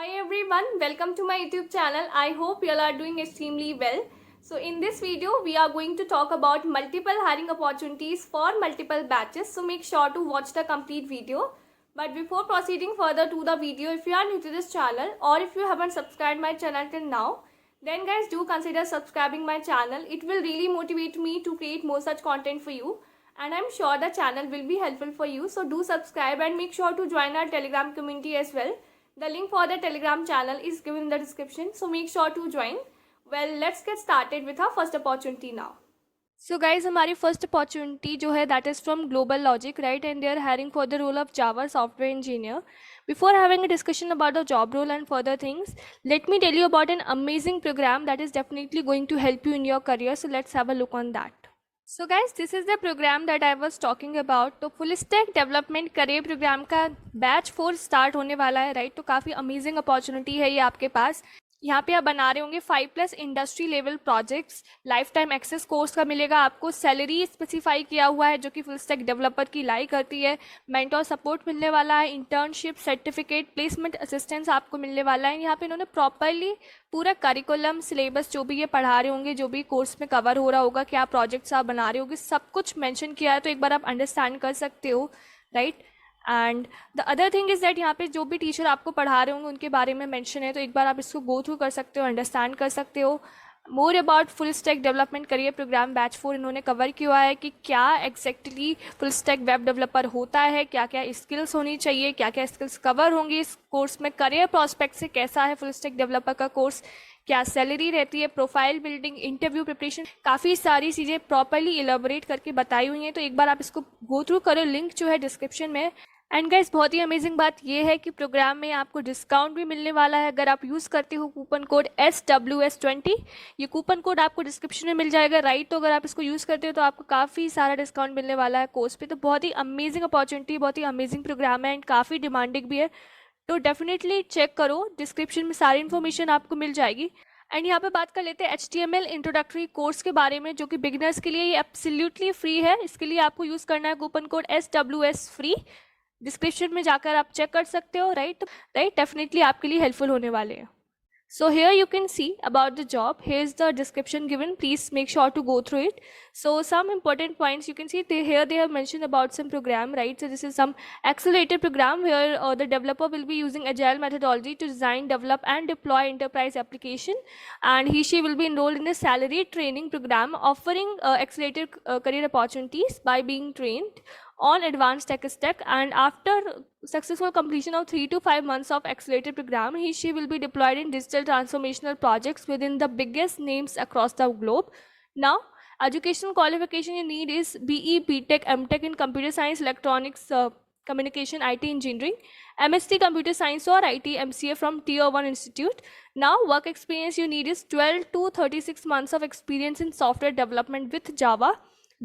Hi everyone, welcome to my YouTube channel. I hope you all are doing extremely well. So in this video, we are going to talk about multiple hiring opportunities for multiple batches. So make sure to watch the complete video. But before proceeding further to the video, if you are new to this channel or if you haven't subscribed my channel till now, then guys do consider subscribing my channel. It will really motivate me to create more such content for you. And I'm sure the channel will be helpful for you. So do subscribe and make sure to join our Telegram community as well. The link for the Telegram channel is given in the description, so make sure to join. Well, let's get started with our first opportunity now. So guys, हमारी first opportunity जो है that is from Global Logic, right? And they are hiring for the role of Java software engineer. Before having a discussion about the job role and further things, let me tell you about an amazing program that is definitely going to help you in your career. So let's have a look on that. So guys, this is the program that I was talking about. तो full stack development career program का batch 4 start होने वाला है, right? तो काफ़ी amazing opportunity है ये आपके पास. यहाँ पे आप बना रहे होंगे 5+ industry level projects. Life time access course का मिलेगा आपको. सैलरी स्पेसिफाई किया हुआ है जो कि फुल स्टैक डेवलपर की लाई करती है. मेंटोर सपोर्ट मिलने वाला है. इंटर्नशिप, सर्टिफिकेट, प्लेसमेंट असिस्टेंस आपको मिलने वाला है. यहाँ पे इन्होंने प्रॉपरली पूरा करिकुलम, सिलेबस जो भी ये पढ़ा रहे होंगे, जो भी कोर्स में कवर हो रहा होगा, क्या प्रोजेक्ट्स आप बना रहे होगे, सब कुछ मेंशन किया है. तो एक बार आप अंडरस्टैंड कर सकते हो, right? And the other thing is that यहाँ पे जो भी टीचर आपको पढ़ा रहे होंगे उनके बारे में मेंशन है. तो एक बार आप इसको गो थ्रू कर सकते हो, अंडरस्टैंड कर सकते हो. More about full stack development career program batch 4 इन्होंने कवर किया है कि क्या exactly full stack web developer होता है, क्या क्या स्किल्स होनी चाहिए, क्या क्या स्किल्स कवर होंगी इस कोर्स में, करियर प्रॉस्पेक्ट से कैसा है फुल स्टैक डेवलपर का कोर्स, क्या सैलरी रहती है, प्रोफाइल बिल्डिंग, इंटरव्यू प्रिपरेशन, काफ़ी सारी चीज़ें प्रॉपरली इलेबोरेट करके बताई हुई हैं. तो एक बार आप इसको गो थ्रू करो, लिंक जो है डिस्क्रिप्शन में. एंड गाइस, बहुत ही अमेजिंग बात ये है कि प्रोग्राम में आपको डिस्काउंट भी मिलने वाला है अगर आप यूज़ करते हो कूपन कोड SWS20. ये कूपन कोड आपको डिस्क्रिप्शन में मिल जाएगा, राइट? तो अगर आप इसको यूज़ करते हो तो आपको काफ़ी सारा डिस्काउंट मिलने वाला है कोर्स पे. तो बहुत ही अमेजिंग अपॉर्चुनिटी, बहुत ही अमेजिंग प्रोग्राम है एंड काफ़ी डिमांडिंग भी है. तो डेफिनेटली चेक करो, डिस्क्रिप्शन में सारी इन्फॉर्मेशन आपको मिल जाएगी. एंड यहाँ पे बात कर लेते हैं HTML इंट्रोडक्टरी कोर्स के बारे में, जो कि बिगिनर्स के लिए ये एब्सोल्युटली फ्री है. इसके लिए आपको यूज़ करना है coupon code SWS free. Description में जाकर आप चेक कर सकते हो, राइट? डेफिनेटली आपके लिए हेल्पफुल होने वाले हैं. So here you can see about the job. Here's the description given. Please make sure to go through it. So some important points you can see here they have mentioned about some program, right? So this is some accelerated program where the developer will be using agile methodology to design, develop and deploy enterprise application, and she will be enrolled in a salaried training program offering accelerated career opportunities by being trained on advanced tech stack. And after successful completion of 3 to 5 months of accelerated program, she will be deployed in digital transformational projects within the biggest names across the globe. Now, educational qualification you need is BE, BTech, MTech in computer science, electronics, communication, IT engineering, MSc computer science or IT MCA from tier 1 institute. Now, work experience you need is 12 to 36 months of experience in software development with Java.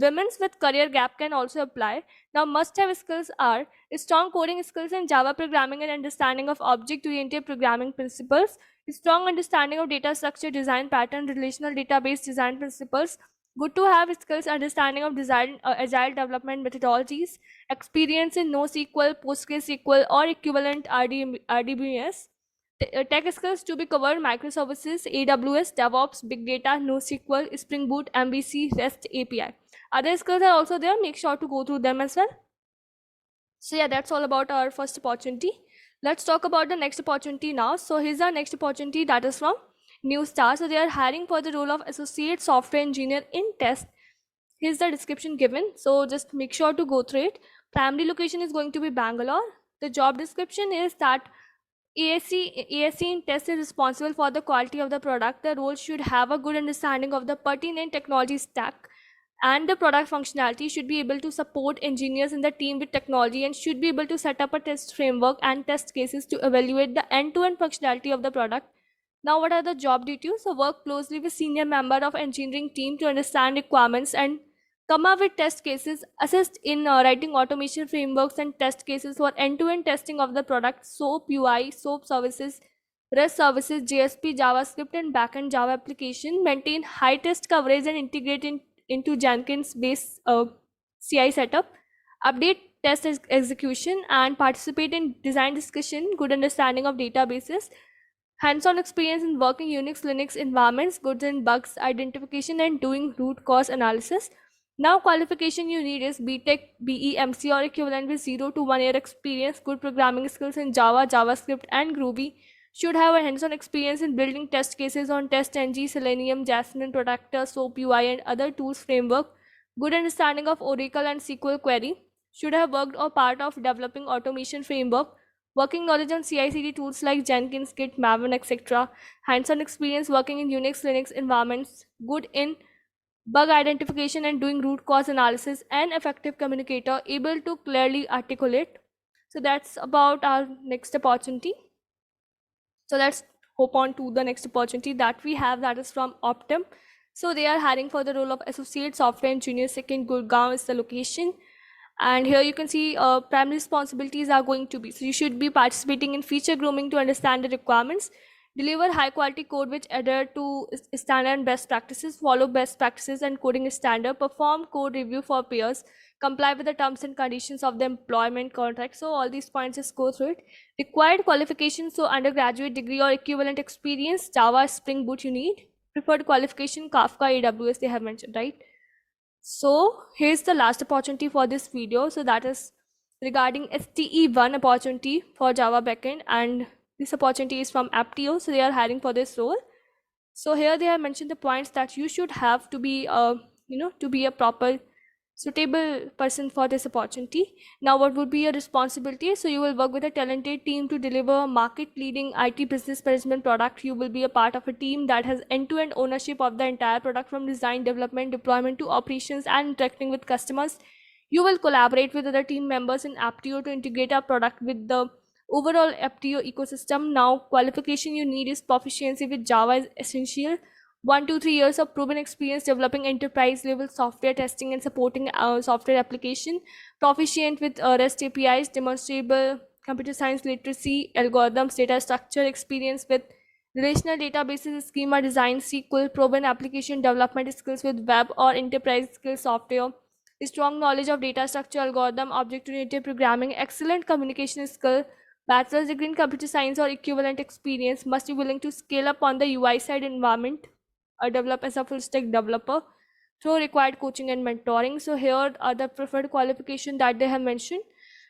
Women's with career gap can also apply. Now, must-have skills are strong coding skills in Java programming and understanding of object-oriented programming principles, strong understanding of data structure design pattern, relational database design principles. Good to have skills understanding of design, agile development methodologies, experience in NoSQL, PostgreSQL, or equivalent RDBMS. Tech skills to be covered: microservices, AWS, DevOps, Big Data, NoSQL, Spring Boot, MVC, REST API. Other skills are also there. Make sure to go through them as well. So yeah, that's all about our first opportunity. Let's talk about the next opportunity now. So here's our next opportunity that is from New Star. So they are hiring for the role of associate software engineer in test. Here's the description given. So just make sure to go through it. Primary location is going to be Bangalore. The job description is that ASC in test is responsible for the quality of the product. The role should have a good understanding of the pertinent technology stack, and the product functionality should be able to support engineers in the team with technology, and should be able to set up a test framework and test cases to evaluate the end-to-end functionality of the product. Now, what are the job duties? So work closely with senior member of engineering team to understand requirements and come up with test cases, assist in writing automation frameworks and test cases for end-to-end testing of the product, SOAP UI, SOAP services, REST services, JSP, JavaScript and backend Java application, maintain high test coverage and integrate into Jenkins-based CI setup, update test execution and participate in design discussion, good understanding of databases, Hands-on experience in working Unix, Linux environments, goods and bugs identification, and doing root cause analysis. Now, qualification you need is BTech, BE, MC or equivalent with 0 to 1 year experience, good programming skills in Java, JavaScript, and Groovy. Should have a hands-on experience in building test cases on TestNG, Selenium, Jasmine, Protector, SOAP UI, and other tools framework. Good understanding of Oracle and SQL query. Should have worked or part of developing automation framework. Working knowledge on CI/CD tools like Jenkins, Git, Maven, etc. Hands-on experience working in Unix, Linux environments. Good in bug identification and doing root cause analysis, and effective communicator, able to clearly articulate. So that's about our next opportunity. So let's hop on to the next opportunity that we have, that is from Optum. So they are hiring for the role of associate software engineer. Second, Gurgaon is the location. And here you can see primary responsibilities are going to be, so you should be participating in feature grooming to understand the requirements, deliver high quality code which adhere to standard and best practices, follow best practices and coding standard, perform code review for peers, comply with the terms and conditions of the employment contract. So all these points, just go through it. Required qualifications, so undergraduate degree or equivalent experience, Java, Spring Boot you need. Preferred qualification, Kafka, AWS they have mentioned, right? So here's the last opportunity for this video. So that is regarding STE1 opportunity for Java backend, and this opportunity is from Aptio. So they are hiring for this role. So here they have mentioned the points that you should have to be to be a proper suitable person for this opportunity. Now, what would be your responsibility? So you will work with a talented team to deliver market leading IT business management product. You will be a part of a team that has end-to-end ownership of the entire product, from design, development, deployment to operations and interacting with customers. You will collaborate with other team members in Aptio to integrate our product with the overall Aptio ecosystem. Now, qualification you need is proficiency with Java is essential. 1 to 3 years of proven experience developing enterprise level software, testing and supporting software application. Proficient with REST APIs, demonstrable computer science literacy, algorithms, data structure experience with relational databases, schema design, SQL, proven application development skills with web or enterprise skill software, strong knowledge of data structure, algorithm, object-oriented programming, excellent communication skill, bachelor's degree in computer science or equivalent experience, must be willing to scale up on the UI side environment, or develop as a full stack developer through required coaching and mentoring. So here are the preferred qualification that they have mentioned.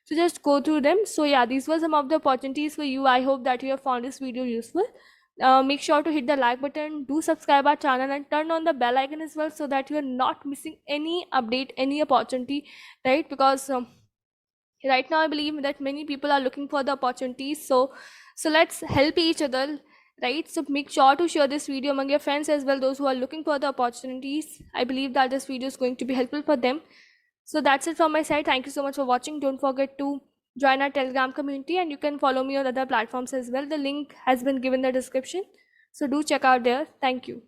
So just go through them. So yeah, these were some of the opportunities for you. I hope that you have found this video useful. Make sure to hit the like button, do subscribe our channel and turn on the bell icon as well, so that you are not missing any update, any opportunity, right? Because right now I believe that many people are looking for the opportunities. So let's help each other, right? So make sure to share this video among your friends as well, those who are looking for the opportunities. I believe that this video is going to be helpful for them. So that's it from my side. Thank you so much for watching. Don't forget to join our Telegram community, and you can follow me on other platforms as well. The link has been given in the description, so do check out there. Thank you.